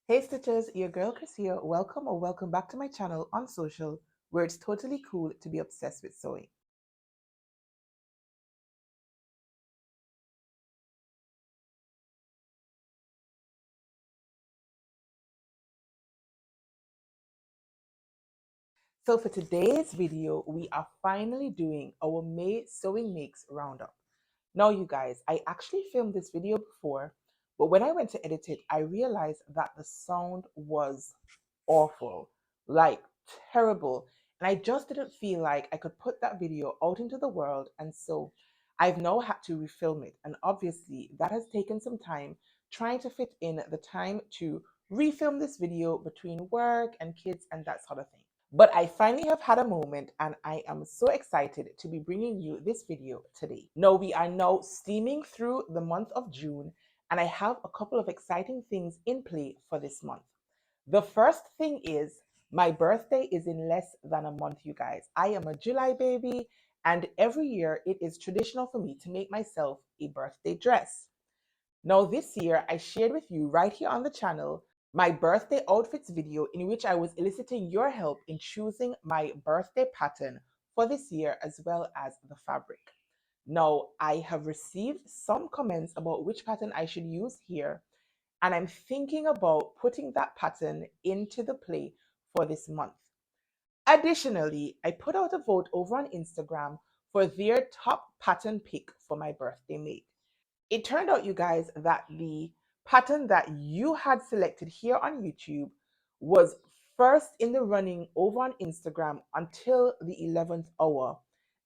Hey Stitches, your girl Chris here. Welcome or welcome back to my channel on social where it's totally cool to be obsessed with sewing. So for today's video, we are finally doing our May Sewing Makes Roundup. Now you guys, I actually filmed this video before, but when I went to edit it, I realized that the sound was awful, like terrible. And I just didn't feel like I could put that video out into the world. And so I've now had to refilm it. And obviously that has taken some time trying to fit in the time to refilm this video between work and kids and that sort of thing. But I finally have had a moment and I am so excited to be bringing you this video today. Now we are now steaming through the month of June and I have a couple of exciting things in play for this month. The first thing is my birthday is in less than a month, you guys. I am a July baby and every year it is traditional for me to make myself a birthday dress. Now, this year, I shared with you right here on the channel my birthday outfits video in which I was eliciting your help in choosing my birthday pattern for this year as well as the fabric. Now, I have received some comments about which pattern I should use here, and I'm thinking about putting that pattern into the play for this month. Additionally, I put out a vote over on Instagram for their top pattern pick for my birthday make. It turned out, you guys, that the pattern that you had selected here on YouTube was first in the running over on Instagram until the 11th hour.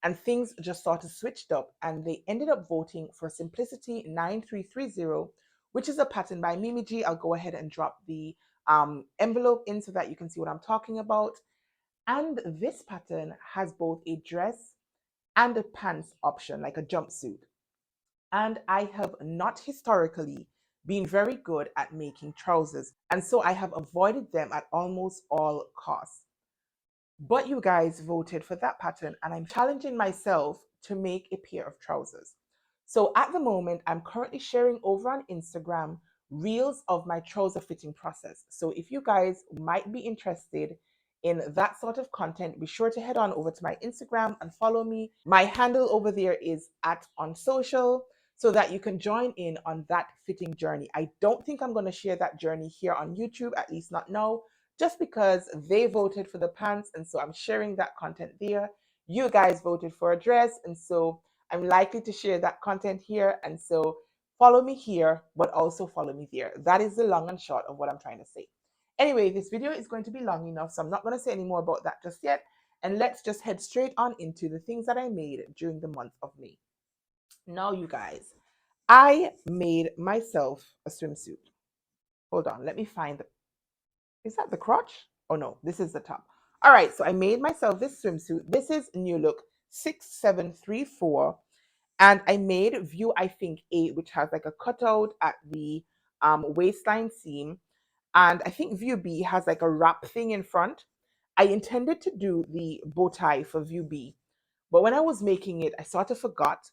And things just sort of switched up, and they ended up voting for Simplicity 9330, which is a pattern by Mimi G. I'll go ahead and drop the envelope in so that you can see what I'm talking about. And this pattern has both a dress and a pants option, like a jumpsuit. And I have not historically been very good at making trousers, and so I have avoided them at almost all costs. But you guys voted for that pattern, and I'm challenging myself to make a pair of trousers. So at the moment, I'm currently sharing over on Instagram reels of my trouser fitting process. So if you guys might be interested in that sort of content, be sure to head on over to my Instagram and follow me. My handle over there is at on social so that you can join in on that fitting journey. I don't think I'm going to share that journey here on YouTube, at least not now, just because they voted for the pants. And so I'm sharing that content there. You guys voted for a dress. And so I'm likely to share that content here. And so follow me here, but also follow me there. That is the long and short of what I'm trying to say. Anyway, this video is going to be long enough, so I'm not going to say any more about that just yet. And let's just head straight on into the things that I made during the month of May. Now, you guys, I made myself a swimsuit. Hold on, let me find the. Is that the crotch? Oh no, this is the top. All right, so I made myself this swimsuit. This is New Look 6734. And I made view, I think, 8, which has like a cutout at the waistline seam. And I think view B has like a wrap thing in front. I intended to do the bow tie for view B, but when I was making it, I sort of forgot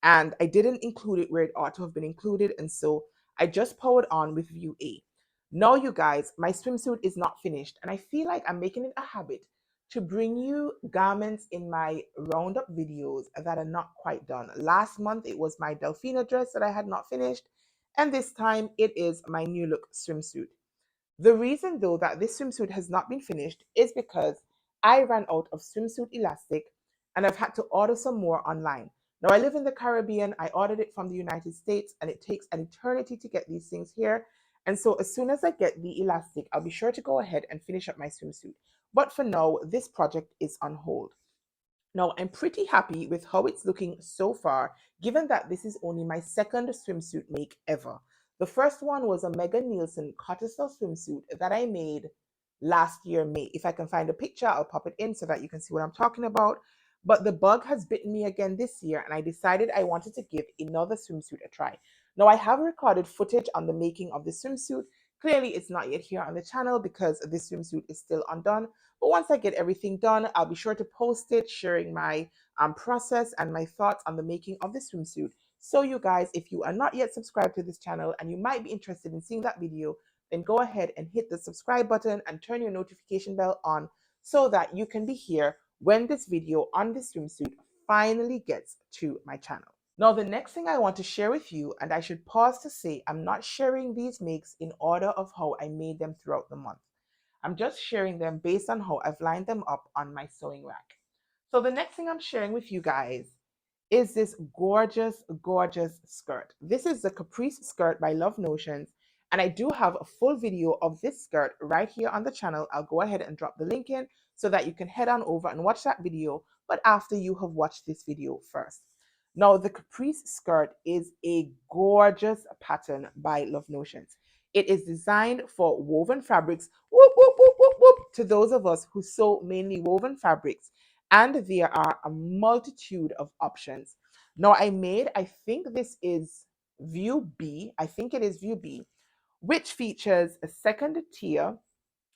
and I didn't include it where it ought to have been included. And so I just powered on with view A. Now, you guys, my swimsuit is not finished, and I feel like I'm making it a habit to bring you garments in my roundup videos that are not quite done. Last month, it was my Delfina dress that I had not finished, and this time it is my New Look swimsuit. The reason, though, that this swimsuit has not been finished is because I ran out of swimsuit elastic and I've had to order some more online. Now, I live in the Caribbean. I ordered it from the United States and it takes an eternity to get these things here. And so, as soon as I get the elastic, I'll be sure to go ahead and finish up my swimsuit. But for now, this project is on hold. Now, I'm pretty happy with how it's looking so far, given that this is only my second swimsuit make ever. The first one was a Megan Nielsen Cotteslow swimsuit that I made last year, May. If I can find a picture, I'll pop it in so that you can see what I'm talking about. But the bug has bitten me again this year, and I decided I wanted to give another swimsuit a try. Now, I have recorded footage on the making of the swimsuit. Clearly, it's not yet here on the channel because this swimsuit is still undone. But once I get everything done, I'll be sure to post it, sharing my process and my thoughts on the making of the swimsuit. So you guys, if you are not yet subscribed to this channel and you might be interested in seeing that video, then go ahead and hit the subscribe button and turn your notification bell on so that you can be here when this video on this swimsuit finally gets to my channel. Now, the next thing I want to share with you, and I should pause to say, I'm not sharing these makes in order of how I made them throughout the month. I'm just sharing them based on how I've lined them up on my sewing rack. So the next thing I'm sharing with you guys is this gorgeous, gorgeous skirt. This is the Caprice skirt by Love Notions. And I do have a full video of this skirt right here on the channel. I'll go ahead and drop the link in so that you can head on over and watch that video, but after you have watched this video first. Now, the Caprice skirt is a gorgeous pattern by Love Notions. It is designed for woven fabrics, whoop, whoop, whoop, whoop, whoop, to those of us who sew mainly woven fabrics. And there are a multitude of options. Now, I think this is view B. I think it is view B, which features a second tier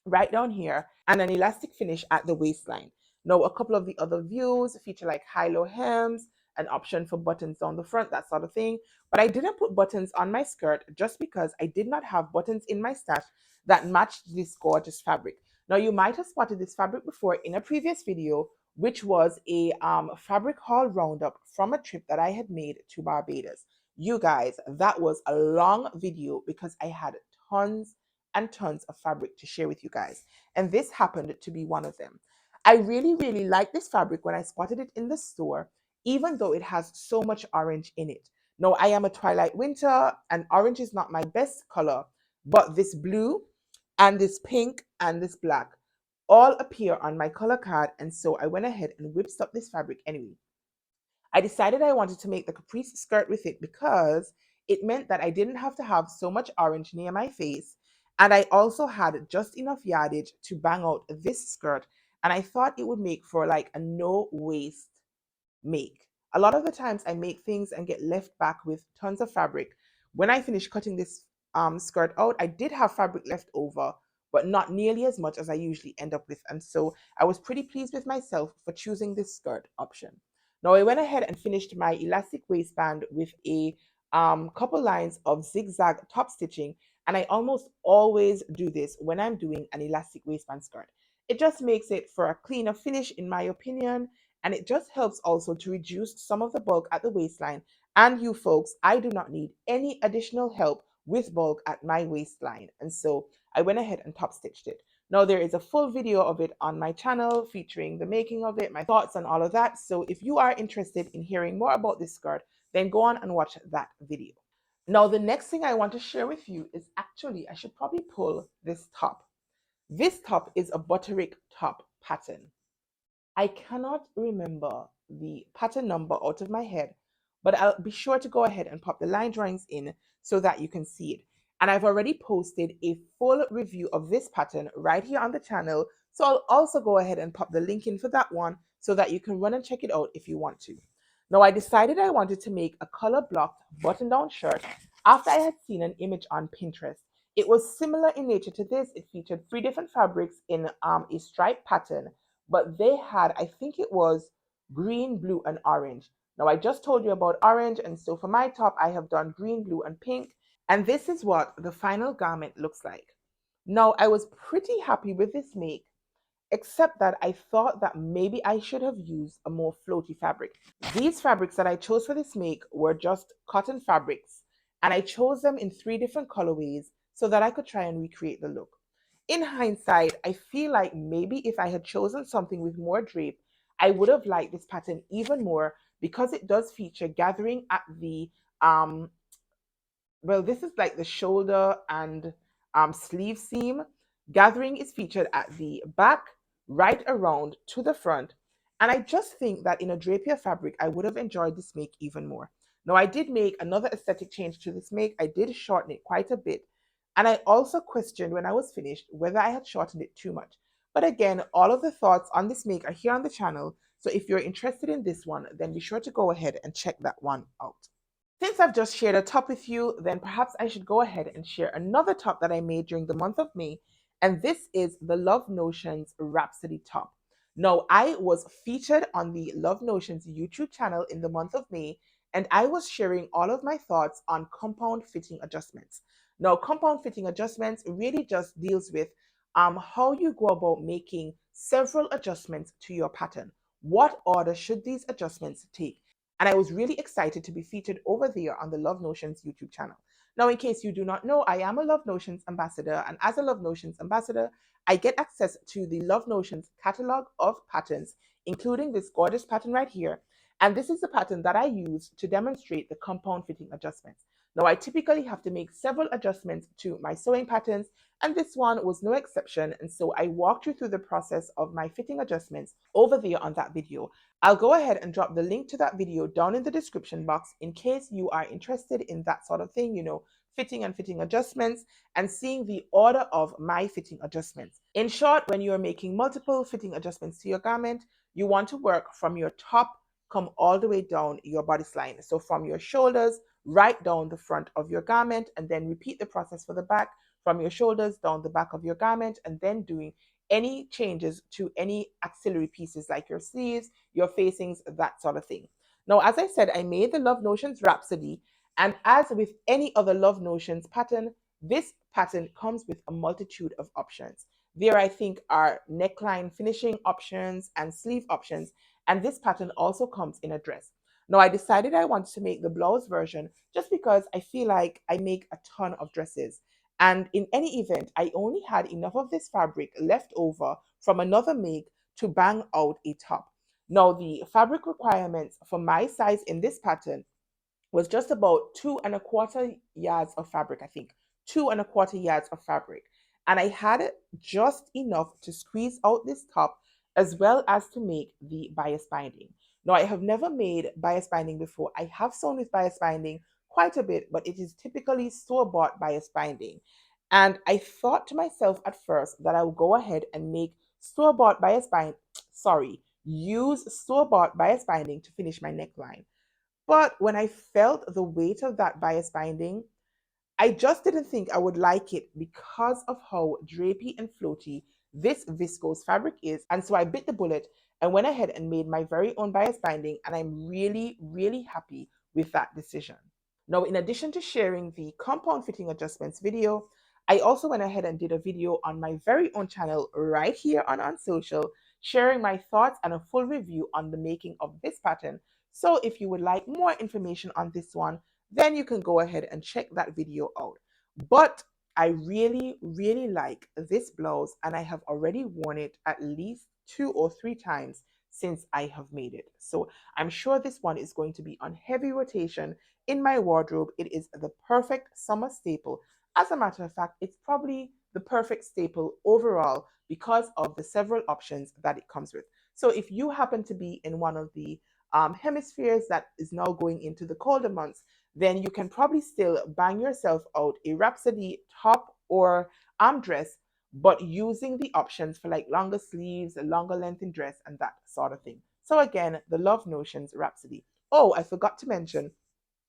right down here and an elastic finish at the waistline. Now, a couple of the other views feature like high-low hems, an option for buttons down the front, that sort of thing. But I didn't put buttons on my skirt just because I did not have buttons in my stash that matched this gorgeous fabric. Now, you might have spotted this fabric before in a previous video, which was a fabric haul roundup from a trip that I had made to Barbados. You guys, that was a long video because I had tons and tons of fabric to share with you guys. And this happened to be one of them. I really, really like this fabric when I spotted it in the store, even though it has so much orange in it. Now, I am a twilight winter, and orange is not my best color, but this blue and this pink and this black all appear on my color card, and so I went ahead and whipped up this fabric anyway. I decided I wanted to make the Caprice skirt with it because it meant that I didn't have to have so much orange near my face, and I also had just enough yardage to bang out this skirt, and I thought it would make for like a no waste make. A lot of the times I make things and get left back with tons of fabric. When I finished cutting this skirt out, I did have fabric left over, but not nearly as much as I usually end up with. And so I was pretty pleased with myself for choosing this skirt option. Now I went ahead and finished my elastic waistband with a couple lines of zigzag top stitching. And I almost always do this when I'm doing an elastic waistband skirt. It just makes it for a cleaner finish in my opinion, and it just helps also to reduce some of the bulk at the waistline. And you folks, I do not need any additional help with bulk at my waistline. And so I went ahead and top stitched it. Now there is a full video of it on my channel featuring the making of it, my thoughts and all of that. So if you are interested in hearing more about this skirt, then go on and watch that video. Now the next thing I want to share with you is actually, I should probably pull this top. This top is a Butterick top pattern. I cannot remember the pattern number out of my head, but I'll be sure to go ahead and pop the line drawings in so that you can see it. And I've already posted a full review of this pattern right here on the channel. So I'll also go ahead and pop the link in for that one so that you can run and check it out if you want to. Now, I decided I wanted to make a color blocked button down shirt after I had seen an image on Pinterest. It was similar in nature to this. It featured 3 different fabrics in a stripe pattern, but they had, I think it was green, blue, and orange. Now, I just told you about orange, and so for my top, I have done green, blue, and pink, and this is what the final garment looks like. Now, I was pretty happy with this make, except that I thought that maybe I should have used a more floaty fabric. These fabrics that I chose for this make were just cotton fabrics, and I chose them in 3 different colorways so that I could try and recreate the look. In hindsight, I feel like maybe if I had chosen something with more drape, I would have liked this pattern even more because it does feature gathering at the well, this is like the shoulder and sleeve seam. Gathering is featured at the back, right around to the front. And I just think that in a drapier fabric, I would have enjoyed this make even more. Now, I did make another aesthetic change to this make. I did shorten it quite a bit. And I also questioned when I was finished whether I had shortened it too much. But again, all of the thoughts on this make are here on the channel. So if you're interested in this one, then be sure to go ahead and check that one out. Since I've just shared a top with you, then perhaps I should go ahead and share another top that I made during the month of May, and this is the Love Notions Rhapsody top. Now, I was featured on the Love Notions YouTube channel in the month of May, and I was sharing all of my thoughts on compound fitting adjustments. Now, compound fitting adjustments really just deals with how you go about making several adjustments to your pattern. What order should these adjustments take? And I was really excited to be featured over there on the Love Notions YouTube channel. Now, in case you do not know, I am a Love Notions ambassador, and as a Love Notions ambassador, I get access to the Love Notions catalog of patterns, including this gorgeous pattern right here. And this is the pattern that I use to demonstrate the compound fitting adjustments. Now, I typically have to make several adjustments to my sewing patterns, and this one was no exception. And so I walked you through the process of my fitting adjustments over there on that video. I'll go ahead and drop the link to that video down in the description box in case you are interested in that sort of thing, fitting and fitting adjustments and seeing the order of my fitting adjustments. In short, when you're making multiple fitting adjustments to your garment, you want to work from your top, come all the way down your bodice line. So from your shoulders right down the front of your garment, and then repeat the process for the back from your shoulders down the back of your garment, and then doing any changes to any auxiliary pieces like your sleeves, your facings, that sort of thing. Now, as I said, I made the Love Notions Rhapsody, and as with any other Love Notions pattern, this pattern comes with a multitude of options. There, I think, are neckline finishing options and sleeve options, and this pattern also comes in a dress. Now, I decided I wanted to make the blouse version just because I feel like I make a ton of dresses. And in any event, I only had enough of this fabric left over from another make to bang out a top. Now, the fabric requirements for my size in this pattern was just about 2¼ yards of fabric, I think. 2¼ yards of fabric. And I had just enough to squeeze out this top as well as to make the bias binding. Now, I have never made bias binding before. I have sewn with bias binding quite a bit, but it is typically store-bought bias binding. And I thought to myself at first that I would go ahead and make store-bought bias binding, use store-bought bias binding to finish my neckline. But when I felt the weight of that bias binding, I just didn't think I would like it because of how drapey and floaty this viscose fabric is. And so I bit the bullet and went ahead and made my very own bias binding. And I'm really, really happy with that decision. Now, in addition to sharing the compound fitting adjustments video, I also went ahead and did a video on my very own channel right here on social, sharing my thoughts and a full review on the making of this pattern. So if you would like more information on this one, then you can go ahead and check that video out. But I really, really like this blouse, and I have already worn it at least 2 or 3 times since I have made it. So I'm sure this one is going to be on heavy rotation in my wardrobe. It is the perfect summer staple. As a matter of fact, it's probably the perfect staple overall because of the several options that it comes with. So if you happen to be in one of the hemispheres that is now going into the colder months, then you can probably still bang yourself out a Rhapsody top or arm dress, but using the options for like longer sleeves, a longer length in dress, and that sort of thing. So again, the Love Notions Rhapsody. Oh, I forgot to mention,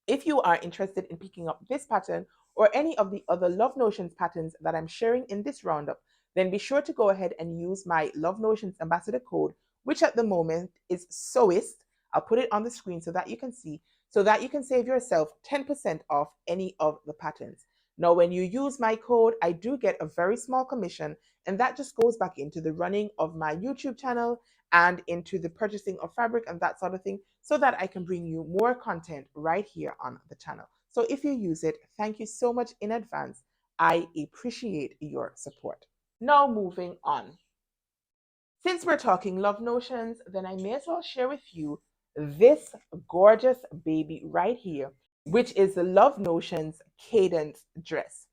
if you are interested in picking up this pattern or any of the other Love Notions patterns that I'm sharing in this roundup, then be sure to go ahead and use my Love Notions ambassador code, which at the moment is SEWIST. I'll put it on the screen so that you can see, so that you can save yourself 10% off any of the patterns. Now, when you use my code, I do get a very small commission, and that just goes back into the running of my YouTube channel and into the purchasing of fabric and that sort of thing, so that I can bring you more content right here on the channel. So if you use it, thank you so much in advance. I appreciate your support. Now, moving on. Since we're talking Love Notions, then I may as well share with you this gorgeous baby right here, which is the Love Notions Cadence dress.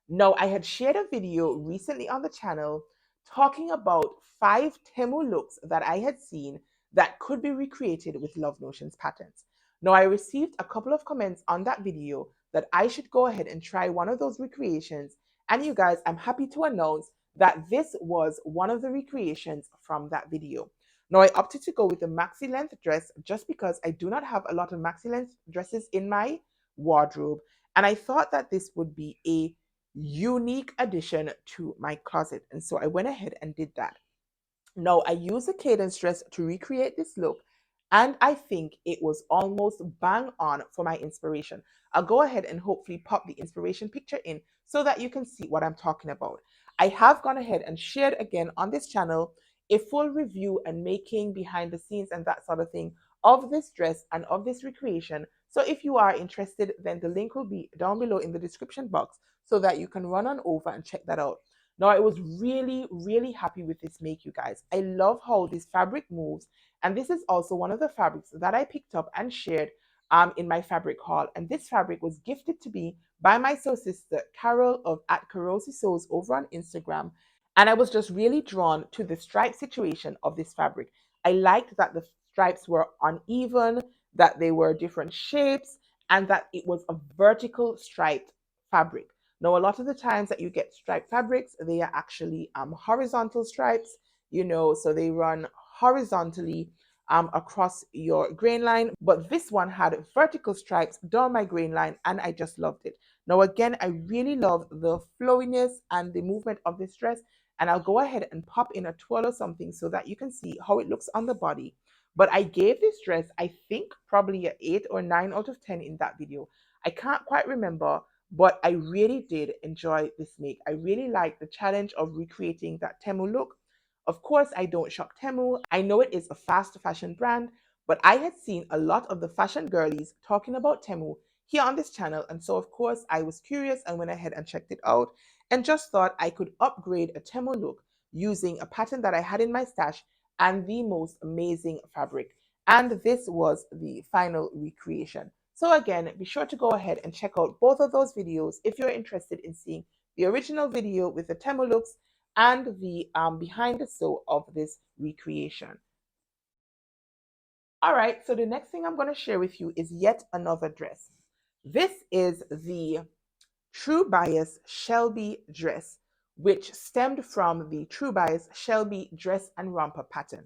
Now, I had shared a video recently on the channel talking about 5 Temu looks that I had seen that could be recreated with Love Notions patterns. Now, I received a couple of comments on that video that I should go ahead and try one of those recreations. And you guys, I'm happy to announce that this was one of the recreations from that video. Now, I opted to go with the maxi length dress just because I do not have a lot of maxi length dresses in my wardrobe. And I thought that this would be a unique addition to my closet. And so I went ahead and did that. Now, I used a Cadence dress to recreate this look. And I think it was almost bang on for my inspiration. I'll go ahead and hopefully pop the inspiration picture in so that you can see what I'm talking about. I have gone ahead and shared again on this channel a full review and making behind the scenes and that sort of thing of this dress and of this recreation. So if you are interested, then the link will be down below in the description box so that you can run on over and check that out. Now, I was really, really happy with this make, you guys. I love how this fabric moves. And this is also one of the fabrics that I picked up and shared in my fabric haul. And this fabric was gifted to me by my soul sister, Carol of at Carosi Sews over on Instagram. And I was just really drawn to the stripe situation of this fabric. I liked that the stripes were uneven, that they were different shapes, and that it was a vertical striped fabric. Now, a lot of the times that you get striped fabrics, they are actually horizontal stripes, so they run horizontally across your grain line. But this one had vertical stripes down my grain line, and I just loved it. Now, again, I really love the flowiness and the movement of this dress. And I'll go ahead and pop in a twirl or something so that you can see how it looks on the body. But I gave this dress, I think, probably an 8 or 9 out of 10 in that video. I can't quite remember, but I really did enjoy this make. I really like the challenge of recreating that Temu look. Of course, I don't shop Temu. I know it is a fast fashion brand, but I had seen a lot of the fashion girlies talking about Temu here on this channel. And so, of course, I was curious and went ahead and checked it out and just thought I could upgrade a Temu look using a pattern that I had in my stash and the most amazing fabric. And this was the final recreation. So again, be sure to go ahead and check out both of those videos if you're interested in seeing the original video with the Temu looks and the behind the sew of this recreation. All right, so the next thing I'm going to share with you is yet another dress. This is the True Bias Shelby dress, which stemmed from the True Bias Shelby dress and romper pattern.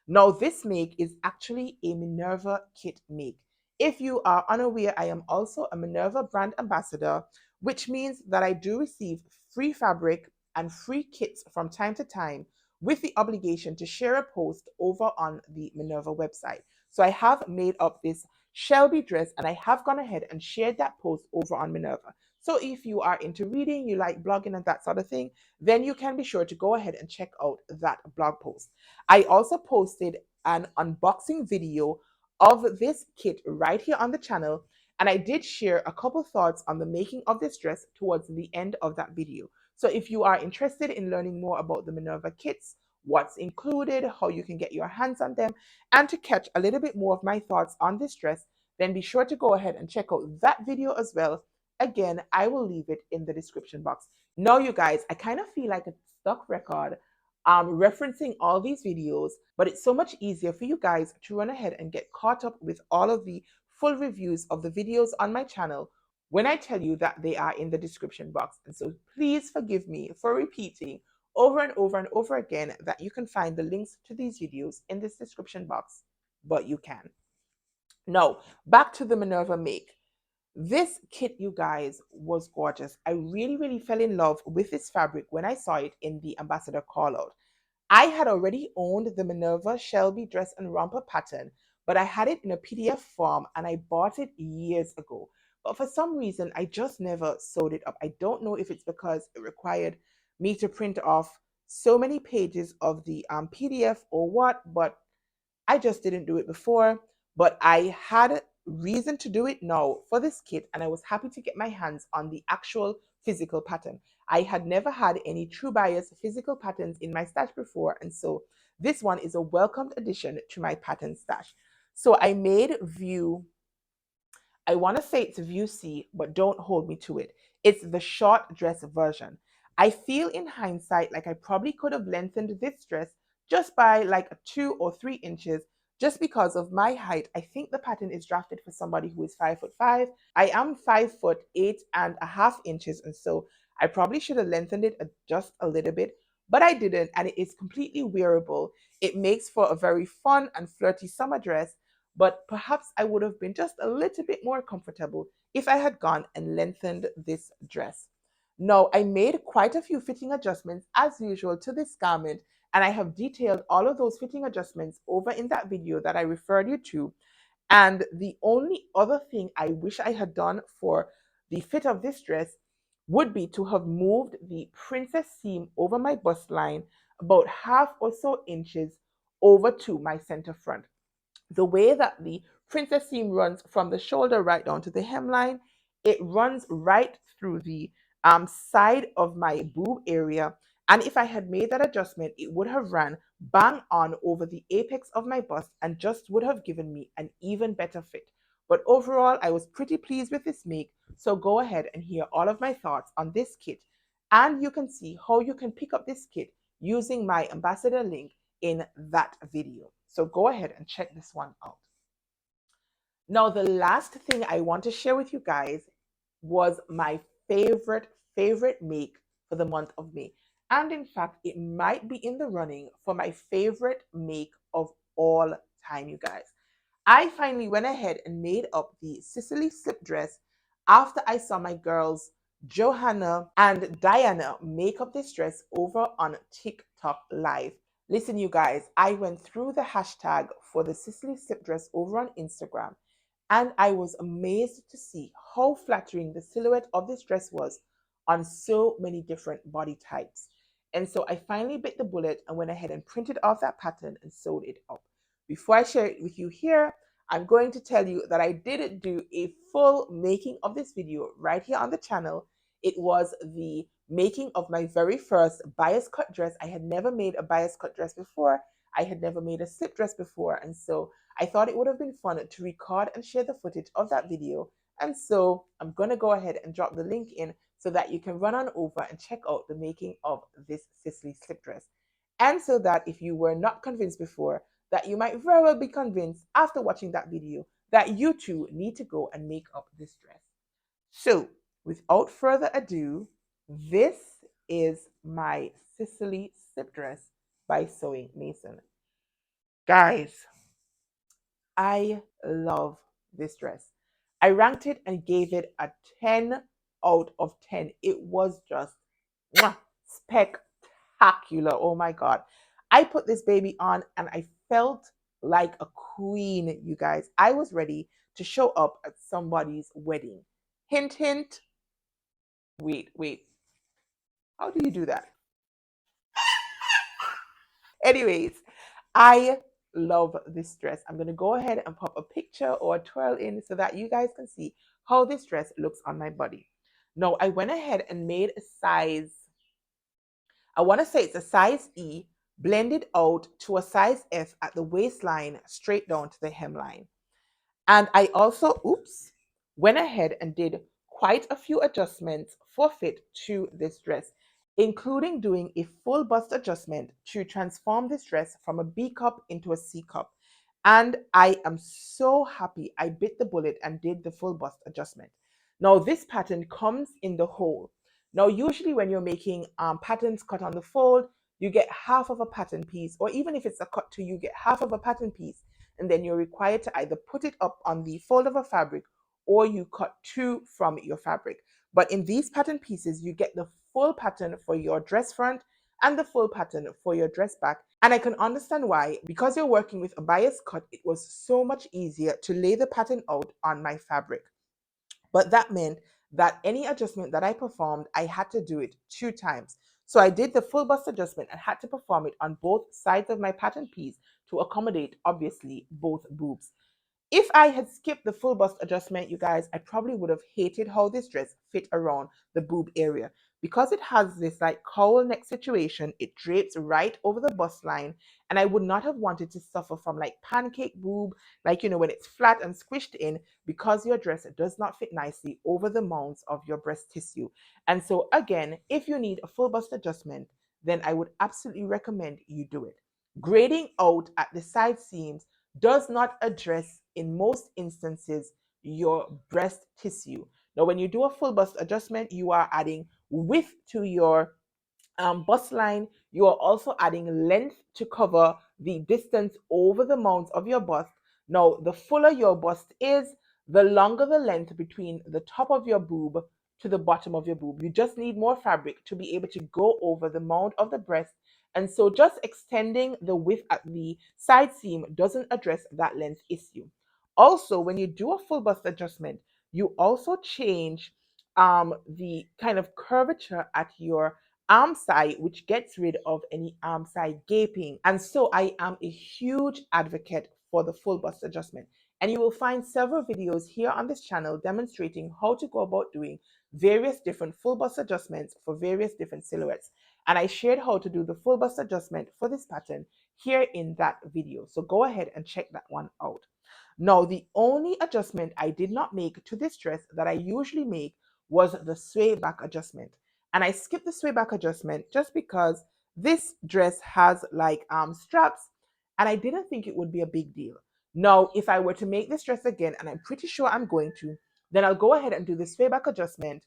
Now, this make is actually a Minerva Kit make. If you are unaware, I am also a Minerva brand ambassador, which means that I do receive free fabric and free kits from time to time with the obligation to share a post over on the Minerva website. So I have made up this Shelby dress and I have gone ahead and shared that post over on Minerva. So if you are into reading, you like blogging and that sort of thing, then you can be sure to go ahead and check out that blog post. I also posted an unboxing video of this kit right here on the channel, and I did share a couple thoughts on the making of this dress towards the end of that video. So if you are interested in learning more about the Minerva kits, what's included, how you can get your hands on them, and to catch a little bit more of my thoughts on this dress, then be sure to go ahead and check out that video as well. Again, I will leave it in the description box. Now, you guys, I kind of feel like a stuck record referencing all these videos, but it's so much easier for you guys to run ahead and get caught up with all of the full reviews of the videos on my channel when I tell you that they are in the description box. And so please forgive me for repeating over and over and over again that you can find the links to these videos in this description box, but you can. Now, back to the Minerva make. This kit, you guys, was gorgeous. I really, really fell in love with this fabric when I saw it in the ambassador call out. I had already owned the Minerva Shelby dress and romper pattern, but I had it in a PDF form and I bought it years ago. But for some reason, I just never sewed it up. I don't know if it's because it required me to print off so many pages of the PDF or what, but I just didn't do it before, but I had reason to do it now for this kit, and I was happy to get my hands on the actual physical pattern. I had never had any True Bias physical patterns in my stash before, and so this one is a welcomed addition to my pattern stash. So I made view, I want to say it's view C, but don't hold me to it. It's the short dress version. I feel in hindsight like I probably could have lengthened this dress just by like 2 or 3 inches just because of my height. I think the pattern is drafted for somebody who is 5'5". I am 5'8.5" and so I probably should have lengthened it just a little bit, but I didn't, and it is completely wearable. It makes for a very fun and flirty summer dress, but perhaps I would have been just a little bit more comfortable if I had gone and lengthened this dress. Now, I made quite a few fitting adjustments as usual to this garment, and I have detailed all of those fitting adjustments over in that video that I referred you to. And the only other thing I wish I had done for the fit of this dress would be to have moved the princess seam over my bust line about half or so inches over to my center front. The way that the princess seam runs from the shoulder right down to the hemline, it runs right through the side of my boob area. And if I had made that adjustment, it would have ran bang on over the apex of my bust and just would have given me an even better fit. But overall, I was pretty pleased with this make. So go ahead and hear all of my thoughts on this kit. And you can see how you can pick up this kit using my ambassador link in that video. So go ahead and check this one out. Now, the last thing I want to share with you guys was my favorite make for the month of May. And in fact, it might be in the running for my favorite make of all time, you guys. I finally went ahead and made up the Sicily slip dress after I saw my girls Johanna and Diana make up this dress over on TikTok Live. Listen, you guys, I went through the hashtag for the Sicily slip dress over on Instagram, and I was amazed to see how flattering the silhouette of this dress was on so many different body types. And so I finally bit the bullet and went ahead and printed off that pattern and sewed it up. Before I share it with you here, I'm going to tell you that I did do a full making of this video right here on the channel. It was the making of my very first bias cut dress. I had never made a bias cut dress before. I had never made a slip dress before. And so I thought it would have been fun to record and share the footage of that video. And so I'm going to go ahead and drop the link in so that you can run on over and check out the making of this Sicily slip dress. And so that if you were not convinced before, that you might very well be convinced after watching that video that you too need to go and make up this dress. So without further ado, this is my Sicily slip dress by Sewing Masin. Guys, I love this dress. I ranked it and gave it a 10 out of 10. It was just spectacular. Oh my God. I put this baby on and I felt like a queen, you guys. I was ready to show up at somebody's wedding. Hint, hint. Wait. How do you do that? Anyways, I love this dress. I'm going to go ahead and pop a picture or a twirl in so that you guys can see how this dress looks on my body. Now, I went ahead and made a size, I want to say it's a size E, blended out to a size F at the waistline, straight down to the hemline. And I also, went ahead and did quite a few adjustments for fit to this dress, including doing a full bust adjustment to transform this dress from a B cup into a C cup. And I am so happy I bit the bullet and did the full bust adjustment. Now, this pattern comes in the hole. Now, usually when you're making patterns cut on the fold, you get half of a pattern piece, or even if it's a cut two, you get half of a pattern piece, and then you're required to either put it up on the fold of a fabric or you cut two from your fabric. But in these pattern pieces, you get the full pattern for your dress front and the full pattern for your dress back. And I can understand why, because you're working with a bias cut, it was so much easier to lay the pattern out on my fabric. But that meant that any adjustment that I performed, I had to do it 2 times. So I did the full bust adjustment and had to perform it on both sides of my pattern piece to accommodate, obviously, both boobs. If I had skipped the full bust adjustment, you guys, I probably would have hated how this dress fit around the boob area. Because it has this like cowl neck situation, it drapes right over the bust line, and I would not have wanted to suffer from like pancake boob, like, when it's flat and squished in, because your dress does not fit nicely over the mounds of your breast tissue. And so again, if you need a full bust adjustment, then I would absolutely recommend you do it. Grading out at the side seams does not address, in most instances, your breast tissue. Now, when you do a full bust adjustment, you are adding width to your bust line. You are also adding length to cover the distance over the mounds of your bust. Now, the fuller your bust is, the longer the length between the top of your boob to the bottom of your boob. You just need more fabric to be able to go over the mound of the breast. And so just extending the width at the side seam doesn't address that length issue. Also, when you do a full bust adjustment, you also change the kind of curvature at your arm side, which gets rid of any arm side gaping. And so I am a huge advocate for the full bust adjustment. And you will find several videos here on this channel demonstrating how to go about doing various different full bust adjustments for various different silhouettes. And I shared how to do the full bust adjustment for this pattern here in that video. So go ahead and check that one out. Now, the only adjustment I did not make to this dress that I usually make was the sway back adjustment. And I skipped the sway back adjustment just because this dress has like straps, and I didn't think it would be a big deal. Now, if I were to make this dress again, and I'm pretty sure I'm going to, then I'll go ahead and do the sway back adjustment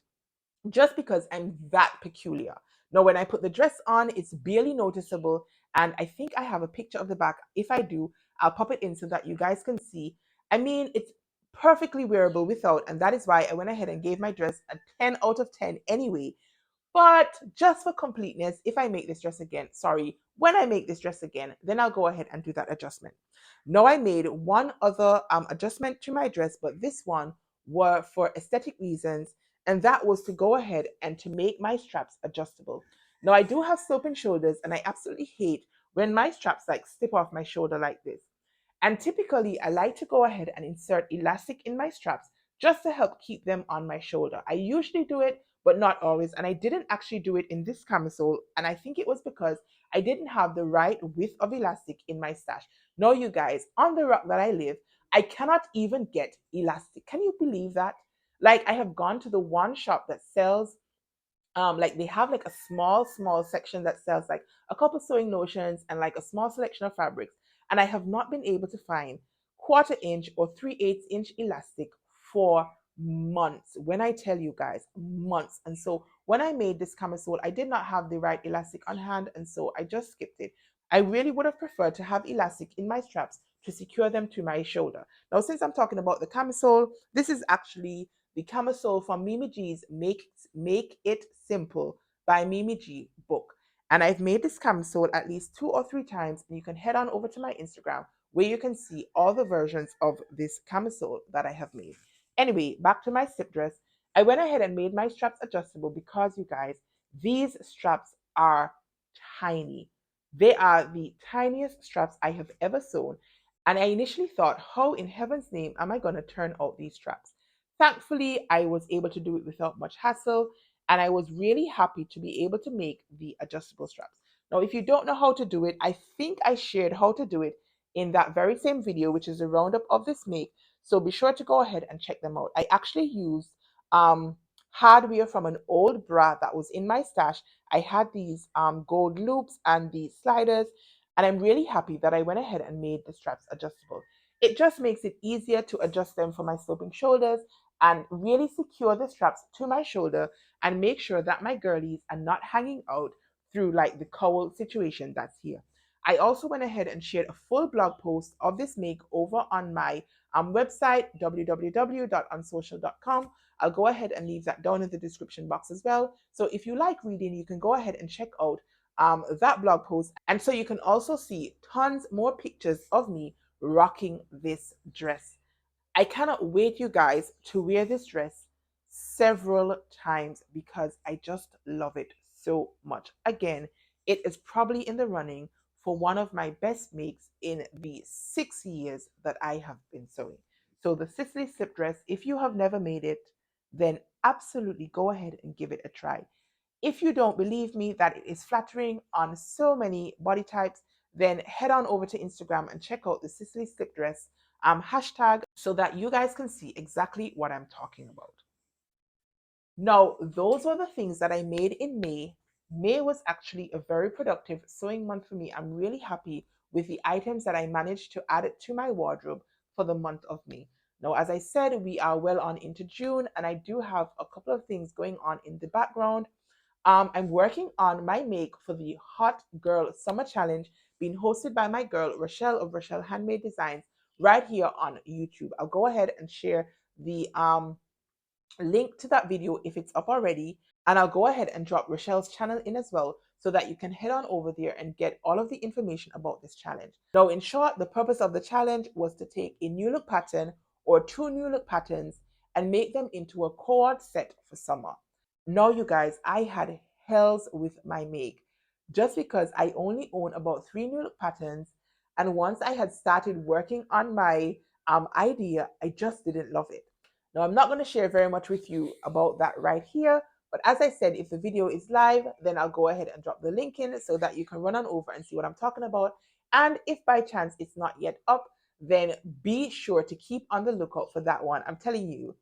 just because I'm that peculiar. Now, when I put the dress on, it's barely noticeable, and I think I have a picture of the back. If I do, I'll pop it in so that you guys can see. I mean, it's perfectly wearable without, and that is why I went ahead and gave my dress a 10 out of 10 anyway. But just for completeness, if I make this dress again, sorry, when I make this dress again, then I'll go ahead and do that adjustment. Now I made one other adjustment to my dress, but this one were for aesthetic reasons, and that was to go ahead and to make my straps adjustable. Now I do have sloping shoulders, and I absolutely hate when my straps like slip off my shoulder like this. And typically, I like to go ahead and insert elastic in my straps just to help keep them on my shoulder. I usually do it, but not always. And I didn't actually do it in this camisole. And I think it was because I didn't have the right width of elastic in my stash. No, you guys, on the rock that I live, I cannot even get elastic. Can you believe that? Like, I have gone to the one shop that sells like they have like a small section that sells like a couple sewing notions and like a small selection of fabrics, and I have not been able to find 1/4 inch or 3/8 inch elastic for months. When I tell you guys, months. And so when I made this camisole, I did not have the right elastic on hand, and so I just skipped it. I really would have preferred to have elastic in my straps to secure them to my shoulder. Now, since I'm talking about the camisole, this is actually the camisole from Mimi G's Make It Simple by Mimi G book. And I've made this camisole at least 2 or 3 times, and you can head on over to my Instagram where you can see all the versions of this camisole that I have made. Anyway, back to my slip dress. I went ahead and made my straps adjustable because, you guys, these straps are tiny. They are the tiniest straps I have ever sewn. And I initially thought, how in heaven's name am I going to turn out these straps? Thankfully, I was able to do it without much hassle, and I was really happy to be able to make the adjustable straps. Now, if you don't know how to do it, I think I shared how to do it in that very same video, which is a roundup of this make. So be sure to go ahead and check them out. I actually used um, hardware from an old bra that was in my stash. I had these gold loops and these sliders, and I'm really happy that I went ahead and made the straps adjustable. It just makes it easier to adjust them for my sloping shoulders and really secure the straps to my shoulder and make sure that my girlies are not hanging out through like the cowl situation that's here. I also went ahead and shared a full blog post of this make over on my website, www.unsocial.com. I'll go ahead and leave that down in the description box as well. So if you like reading, you can go ahead and check out that blog post. And so you can also see tons more pictures of me rocking this dress. I cannot wait, you guys, to wear this dress several times because I just love it so much. Again, it is probably in the running for one of my best makes in the 6 years that I have been sewing. So the Sicily slip dress, if you have never made it, then absolutely go ahead and give it a try. If you don't believe me that it is flattering on so many body types, then head on over to Instagram and check out the Sicily slip dress hashtag so that you guys can see exactly what I'm talking about. Now, those were the things that I made in May. May was actually a very productive sewing month for me. I'm really happy with the items that I managed to add to my wardrobe for the month of May. Now, as I said, we are well on into June, and I do have a couple of things going on in the background. I'm working on my make for the Hot Girl Summer Challenge being hosted by my girl Rochelle of Rochelle Handmade Designs right here on YouTube. I'll go ahead and share the link to that video if it's up already. And I'll go ahead and drop Rochelle's channel in as well so that you can head on over there and get all of the information about this challenge. Now, in short, the purpose of the challenge was to take a new look pattern or two new look patterns and make them into a cord set for summer. Now, you guys, I had hells with my make just because I only own about three new look patterns. And once I had started working on my idea, I just didn't love it. Now, I'm not going to share very much with you about that right here, but as I said, if the video is live, then I'll go ahead and drop the link in so that you can run on over and see what I'm talking about. And if by chance it's not yet up, then be sure to keep on the lookout for that one. I'm telling you,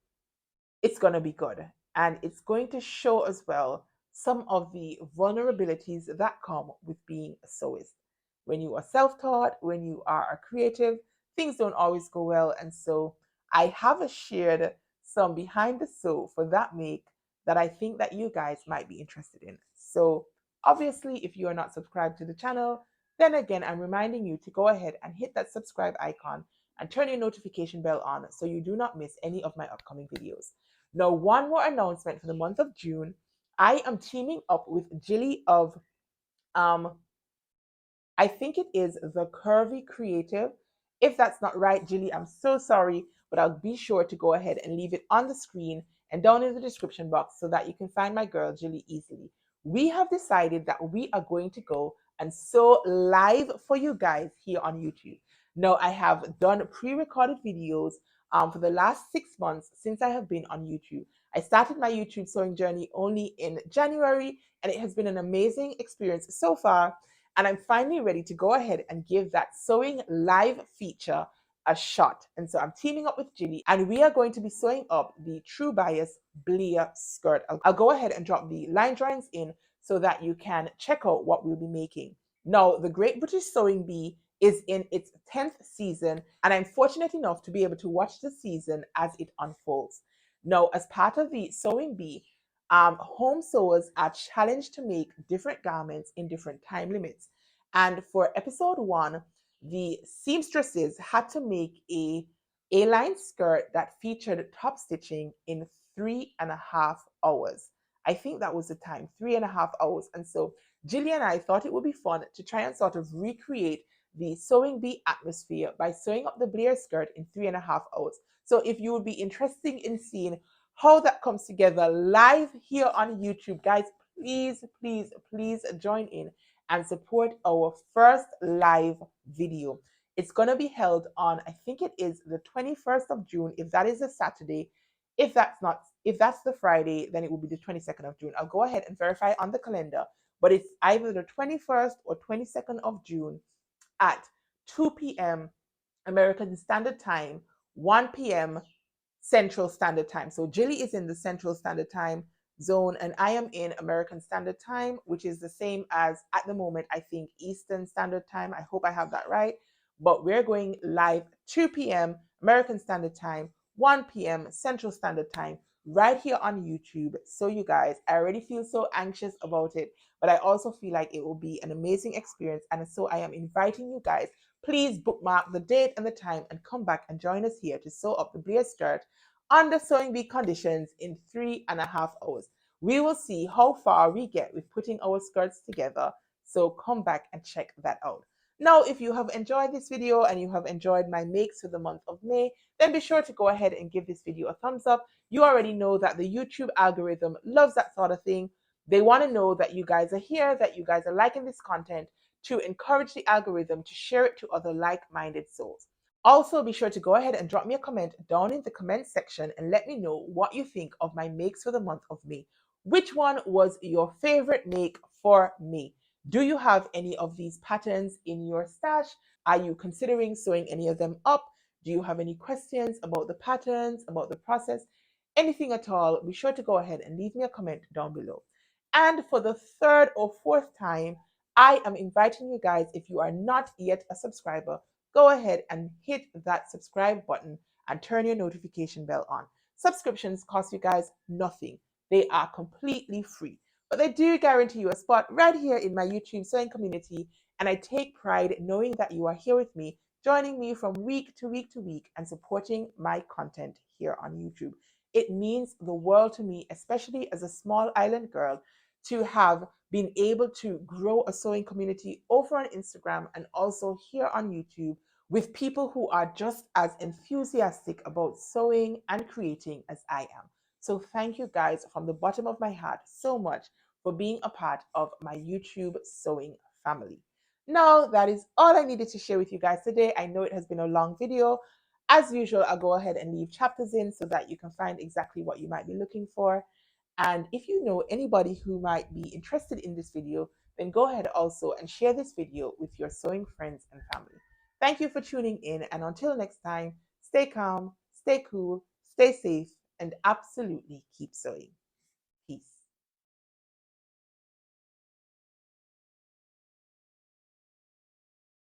it's going to be good. And it's going to show as well some of the vulnerabilities that come with being a sewist. When you are self taught, when you are a creative, things don't always go well. And so I have shared some behind the sew for that make that I think that you guys might be interested in. So obviously, if you are not subscribed to the channel, then again, I'm reminding you to go ahead and hit that subscribe icon and turn your notification bell on so you do not miss any of my upcoming videos. Now, one more announcement for the month of June. I am teaming up with Jilly of um, I think it is the Curvy Creative. If that's not right, Jilly, I'm so sorry, but I'll be sure to go ahead and leave it on the screen and down in the description box so that you can find my girl, Jilly, easily. We have decided that we are going to go and sew live for you guys here on YouTube. Now, I have done pre-recorded videos for the last 6 months since I have been on YouTube. I started my YouTube sewing journey only in January, and it has been an amazing experience so far. And I'm finally ready to go ahead and give that sewing live feature a shot. And so I'm teaming up with Jilly, and we are going to be sewing up the True Bias Bleer skirt. I'll go ahead and drop the line drawings in so that you can check out what we'll be making. Now, the Great British Sewing Bee is in its 10th season, and I'm fortunate enough to be able to watch the season as it unfolds. Now, as part of the Sewing Bee, home sewers are challenged to make different garments in different time limits. And for episode one, the seamstresses had to make A-line skirt that featured top stitching in 3.5 hours. I think that was the time, 3.5 hours. And so Jilly and I thought it would be fun to try and sort of recreate the sewing bee atmosphere by sewing up the Blair skirt in 3.5 hours. So if you would be interested in seeing how that comes together live here on YouTube, guys, please, please, please join in and support our first live video. It's going to be held on, I think it is the 21st of June, if that is a Saturday. If that's the Friday, then it will be the 22nd of June. I'll go ahead and verify on the calendar, but it's either the 21st or 22nd of June at 2 p.m. American Standard Time, 1 p.m. Central Standard Time. So Jilly is in the Central Standard Time zone, and I am in American Standard Time, which is the same as, at the moment, I think, Eastern Standard Time. I hope I have that right. But we're going live 2 p.m. American Standard Time, 1 p.m. Central Standard Time, right here on YouTube. So, you guys, I already feel so anxious about it, but I also feel like it will be an amazing experience. And so I am inviting you guys, please bookmark the date and the time and come back and join us here to sew up the Blair skirt under sewing bee conditions in 3.5 hours. We will see how far we get with putting our skirts together. So come back and check that out. Now, if you have enjoyed this video and you have enjoyed my makes for the month of May, then be sure to go ahead and give this video a thumbs up. You already know that the YouTube algorithm loves that sort of thing. They want to know that you guys are here, that you guys are liking this content, to encourage the algorithm to share it to other like-minded souls. Also, be sure to go ahead and drop me a comment down in the comment section and let me know what you think of my makes for the month of May. Which one was your favorite make for me? Do you have any of these patterns in your stash? Are you considering sewing any of them up? Do you have any questions about the patterns, about the process? Anything at all, be sure to go ahead and leave me a comment down below. And for the third or fourth time, I am inviting you guys, if you are not yet a subscriber, go ahead and hit that subscribe button and turn your notification bell on. Subscriptions cost you guys nothing. They are completely free, but they do guarantee you a spot right here in my YouTube sewing community. And I take pride knowing that you are here with me, joining me from week to week to week and supporting my content here on YouTube. It means the world to me, especially as a small island girl, to have been able to grow a sewing community over on Instagram and also here on YouTube with people who are just as enthusiastic about sewing and creating as I am. So thank you guys from the bottom of my heart so much for being a part of my YouTube sewing family. Now, that is all I needed to share with you guys today. I know it has been a long video. As usual, I'll go ahead and leave chapters in so that you can find exactly what you might be looking for. And if you know anybody who might be interested in this video, then go ahead also and share this video with your sewing friends and family. Thank you for tuning in, and until next time, stay calm, stay cool, stay safe, and absolutely keep sewing.